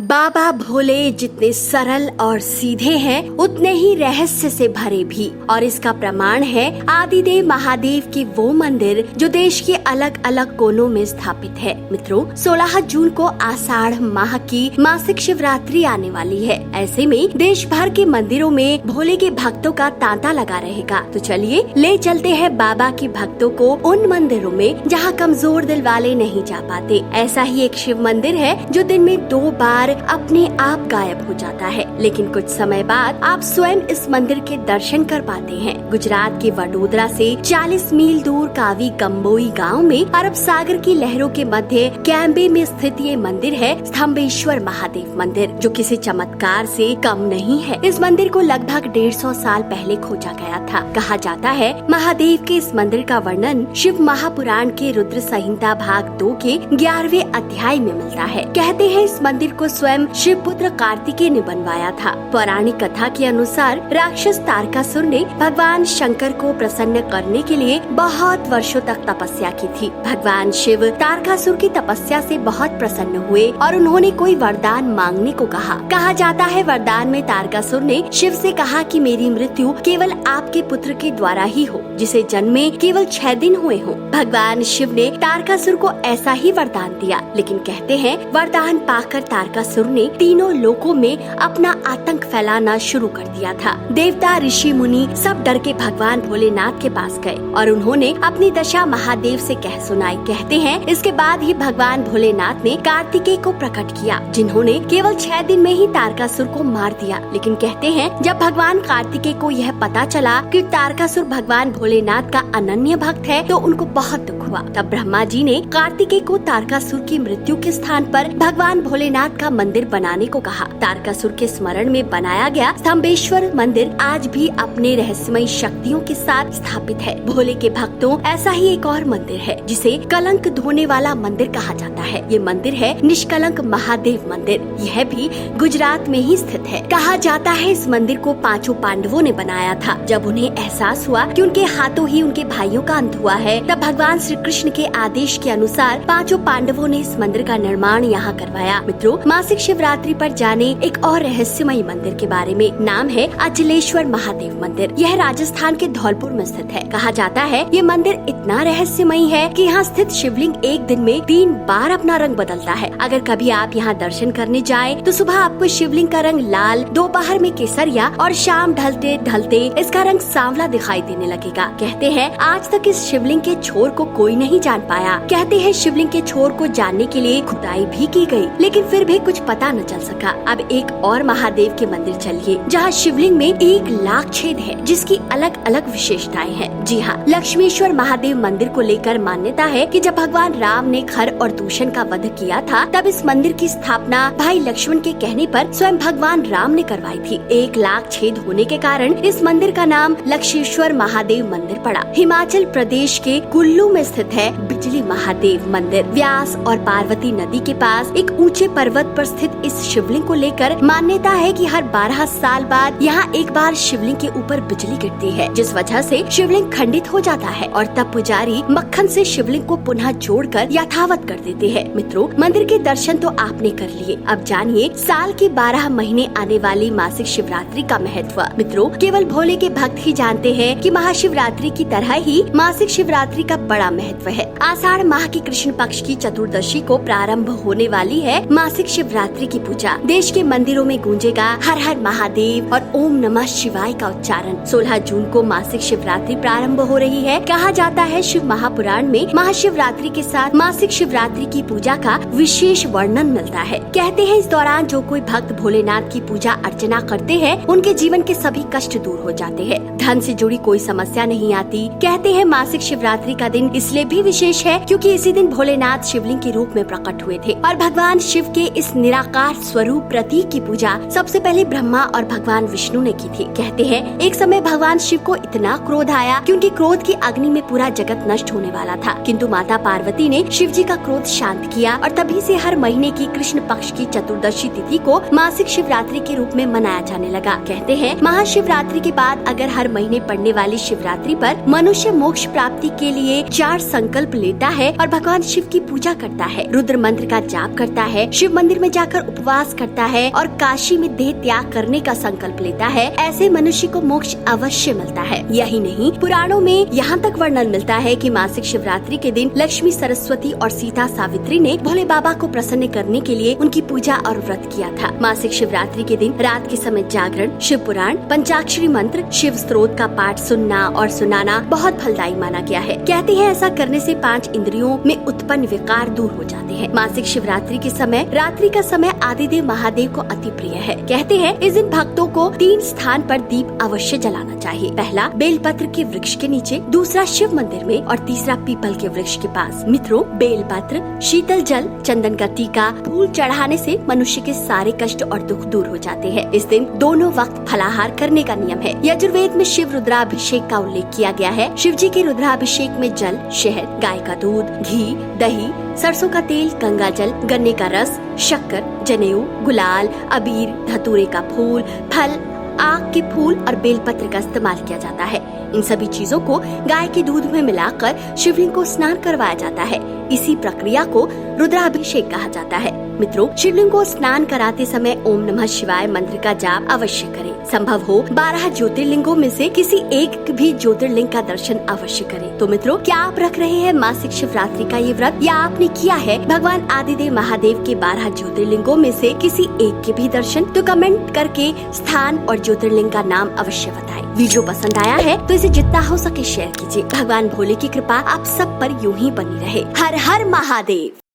बाबा भोले जितने सरल और सीधे हैं उतने ही रहस्य से भरे भी। और इसका प्रमाण है आदिदेव महादेव के वो मंदिर जो देश के अलग अलग कोनों में स्थापित है। मित्रों, 16 जून को आषाढ़ माह की मासिक शिवरात्रि आने वाली है। ऐसे में देश भर के मंदिरों में भोले के भक्तों का तांता लगा रहेगा। तो चलिए ले चलते हैं बाबा के भक्तों को उन मंदिरों में जहाँ कमजोर दिल वाले नहीं जा पाते। ऐसा ही एक शिव मंदिर है जो दिन में 2 बार अपने आप गायब हो जाता है, लेकिन कुछ समय बाद आप स्वयं इस मंदिर के दर्शन कर पाते हैं। गुजरात के वडोदरा से 40 मील दूर कावी गंबोई गांव में अरब सागर की लहरों के मध्य कैम्बे में स्थित ये मंदिर है स्तंभेश्वर महादेव मंदिर, जो किसी चमत्कार से कम नहीं है। इस मंदिर को लगभग 150 साल पहले खोजा गया था। कहा जाता है महादेव के इस मंदिर का वर्णन शिव महापुराण के रुद्र संहिता भाग 2 के 11वें अध्याय में मिलता है। कहते हैं इस मंदिर को स्वयं शिव पुत्र कार्तिकेय ने बनवाया था। पौराणिक कथा के अनुसार राक्षस तारकासुर ने भगवान शंकर को प्रसन्न करने के लिए बहुत वर्षों तक तपस्या की थी। भगवान शिव तारकासुर की तपस्या से बहुत प्रसन्न हुए और उन्होंने कोई वरदान मांगने को कहा जाता है वरदान में तारकासुर ने शिव से कहा कि मेरी मृत्यु केवल आपके पुत्र के द्वारा ही हो, जिसे जन्मे केवल 6 दिन हुए हो। भगवान शिव ने तारकासुर को ऐसा ही वरदान दिया, लेकिन कहते हैं वरदान पाकर तारकासुर ने तीनों लोकों में अपना आतंक फैलाना शुरू कर दिया था। देवता ऋषि मुनि सब डर के भगवान भोलेनाथ के पास गए और उन्होंने अपनी दशा महादेव से कह सुनाई। कहते हैं इसके बाद ही भगवान भोलेनाथ ने कार्तिकेय को प्रकट किया, जिन्होंने केवल 6 दिन में ही तारकासुर को मार दिया। लेकिन कहते हैं जब भगवान कार्तिकेय को यह पता चला कि तारकासुर भगवान भोलेनाथ का अनन्य भक्त है, तो उनको बहुत दुख हुआ। तब ब्रह्मा जी ने कार्तिकेय को तारकासुर की मृत्यु के स्थान पर भगवान भोलेनाथ का मंदिर बनाने को कहा। तारकासुर के स्मरण में बनाया गया स्तंभेश्वर मंदिर आज भी अपने रहस्यमय शक्तियों के साथ स्थापित है। भोले के भक्तों, ऐसा ही एक और मंदिर है जिसे कलंक धोने वाला मंदिर कहा जाता है। ये मंदिर है निष्कलंक महादेव मंदिर। यह भी गुजरात में ही स्थित है। कहा जाता है इस मंदिर को 5 पांडवों ने बनाया था। जब उन्हें एहसास हुआ कि उनके हाथों ही उनके भाइयों का अंत हुआ है, तब भगवान श्री कृष्ण के आदेश के अनुसार 5 पांडवों ने इस मंदिर का निर्माण यहाँ करवाया। मित्रों, मासिक शिवरात्रि पर जाने एक और रहस्यमय मंदिर के बारे में। नाम है अचलेश्वर महादेव मंदिर। यह राजस्थान के धौलपुर में स्थित है। कहा जाता है ये मंदिर इतना रहस्यमय है कि यहाँ स्थित शिवलिंग एक दिन में 3 बार अपना रंग बदलता है। अगर कभी आप यहाँ दर्शन करने जाएं, तो सुबह आपको शिवलिंग का रंग लाल, दोपहर में केसरिया और शाम ढलते ढलते इसका रंग सांवला दिखाई देने लगेगा। कहते हैं आज तक इस शिवलिंग के छोर को कोई नहीं जान पाया। कहते हैं शिवलिंग के छोर को जानने के लिए खुदाई भी की गई, लेकिन फिर भी कुछ पता न चल सका। अब एक और महादेव के मंदिर चलिए, जहाँ शिवलिंग में 1 लाख छेद है, जिसकी अलग अलग विशेषताएं हैं। जी हाँ, लक्ष्मीश्वर महादेव मंदिर को लेकर मान्यता है कि जब भगवान राम ने खर और दूषण का वध किया था, तब इस मंदिर की स्थापना भाई लक्ष्मण के कहने पर स्वयं भगवान राम ने करवाई थी। 1 लाख छेद होने के कारण इस मंदिर का नाम लक्ष्मीश्वर महादेव मंदिर पड़ा। हिमाचल प्रदेश के कुल्लू में स्थित है बिजली महादेव मंदिर। व्यास और पार्वती नदी के पास एक ऊंचे पर्वत पर स्थित इस शिवलिंग को लेकर मान्यता है कि हर 12 साल बाद यहाँ एक बार शिवलिंग के ऊपर बिजली गिरती है, जिस वजह से शिवलिंग खंडित हो जाता है और तब पुजारी मक्खन से शिवलिंग को पुनः जोड़कर यथावत कर देते हैं। मित्रों, मंदिर के दर्शन तो आपने कर लिए, अब जानिए साल के 12 महीने आने वाली मासिक शिवरात्रि का महत्व। मित्रों, केवल भोले के भक्त ही जानते हैं कि महाशिवरात्रि की तरह ही मासिक शिवरात्रि का बड़ा महत्व है। आषाढ़ माह की कृष्ण पक्ष की चतुर्दशी को प्रारंभ होने वाली है मासिक शिवरात्रि की पूजा। देश के मंदिरों में गूंजेगा हर हर महादेव और ओम नमः शिवाय का उच्चारण। 16 जून को मासिक शिवरात्रि प्रारंभ हो रही है। कहा जाता है शिव महापुराण में महाशिवरात्रि के साथ मासिक शिवरात्रि की पूजा का विशेष वर्णन मिलता है। कहते हैं इस दौरान जो कोई भक्त भोलेनाथ की पूजा अर्चना करते हैं, उनके जीवन के सभी कष्ट दूर हो जाते हैं। धन से जुड़ी कोई समस्या नहीं आती। कहते हैं मासिक शिवरात्रि का दिन इसलिए भी विशेष है क्योंकि इसी दिन भोलेनाथ शिवलिंग के रूप में प्रकट हुए थे और भगवान शिव के इस निराकार स्वरूप प्रतीक की पूजा सबसे पहले ब्रह्मा और भगवान विष्णु ने की थी। कहते हैं एक समय भगवान शिव को इतना क्रोध आया कि उनके क्रोध की अग्नि में पूरा जगत नष्ट होने वाला था, किंतु माता पार्वती ने शिव जी का क्रोध शांत किया और तभी से हर महीने की कृष्ण पक्ष की चतुर्दशी तिथि को मासिक शिवरात्रि के रूप में मनाया जाने लगा। कहते हैं महाशिवरात्रि के बाद अगर हर महीने पड़ने वाली शिवरात्रि पर मनुष्य मोक्ष प्राप्ति के लिए 4 संकल्प ले लेटा है और भगवान शिव की पूजा करता है, रुद्र मंत्र का जाप करता है, शिव मंदिर में जाकर उपवास करता है और काशी में देह त्याग करने का संकल्प लेता है, ऐसे मनुष्य को मोक्ष अवश्य मिलता है। यही नहीं, पुराणों में यहाँ तक वर्णन मिलता है कि मासिक शिवरात्रि के दिन लक्ष्मी, सरस्वती और सीता सावित्री ने भोले बाबा को प्रसन्न करने के लिए उनकी पूजा और व्रत किया था। मासिक शिवरात्रि के दिन रात के समय जागरण, शिव पुराण, पंचाक्षरी मंत्र, शिव स्त्रोत का पाठ सुनना और सुनाना बहुत फलदायी माना गया है। कहते हैं ऐसा करने से 5 इंद्रियों में उत्पन्न विकार दूर हो जाते हैं। मासिक शिवरात्रि के समय रात्रि का समय आदिदेव महादेव को अति प्रिय है। कहते हैं इस दिन भक्तों को 3 स्थान पर दीप अवश्य जलाना चाहिए। पहला बेलपत्र के वृक्ष के नीचे, दूसरा शिव मंदिर में और तीसरा पीपल के वृक्ष के पास। मित्रों, बेलपत्र, शीतल जल, चंदन का टीका, फूल चढ़ाने से मनुष्य के सारे कष्ट और दुख दूर हो जाते हैं। इस दिन दोनों वक्त फलाहार करने का नियम है। यजुर्वेद में शिव रुद्राभिषेक का उल्लेख किया गया है। शिव जी के रुद्राभिषेक में जल, शहद, गाय का दूध, घी, दही, सरसों का तेल, गंगा जल, गन्ने का रस, शक्कर, जनेऊ, गुलाल, अबीर, धतूरे का फूल, फल, आक के फूल और बेलपत्र का इस्तेमाल किया जाता है। इन सभी चीजों को गाय के दूध में मिलाकर शिवलिंग को स्नान करवाया जाता है। इसी प्रक्रिया को रुद्राभिषेक कहा जाता है। मित्रों, शिवलिंग को स्नान कराते समय ओम नमः शिवाय मंत्र का जाप अवश्य करें। संभव हो 12 ज्योतिर्लिंगों में से किसी एक भी ज्योतिर्लिंग का दर्शन अवश्य करें। तो मित्रों, क्या आप रख रहे हैं मासिक शिवरात्रि का ये व्रत, या आपने किया है भगवान आदिदेव महादेव के 12 ज्योतिर्लिंगों में से किसी एक के भी दर्शन? तो कमेंट करके स्थान और ज्योतिर्लिंग का नाम अवश्य बताएं। वीडियो पसंद आया है तो इसे जितना हो सके शेयर कीजिए। भगवान भोले की कृपा आप सब पर यूं ही बनी रहे। हर हर महादेव।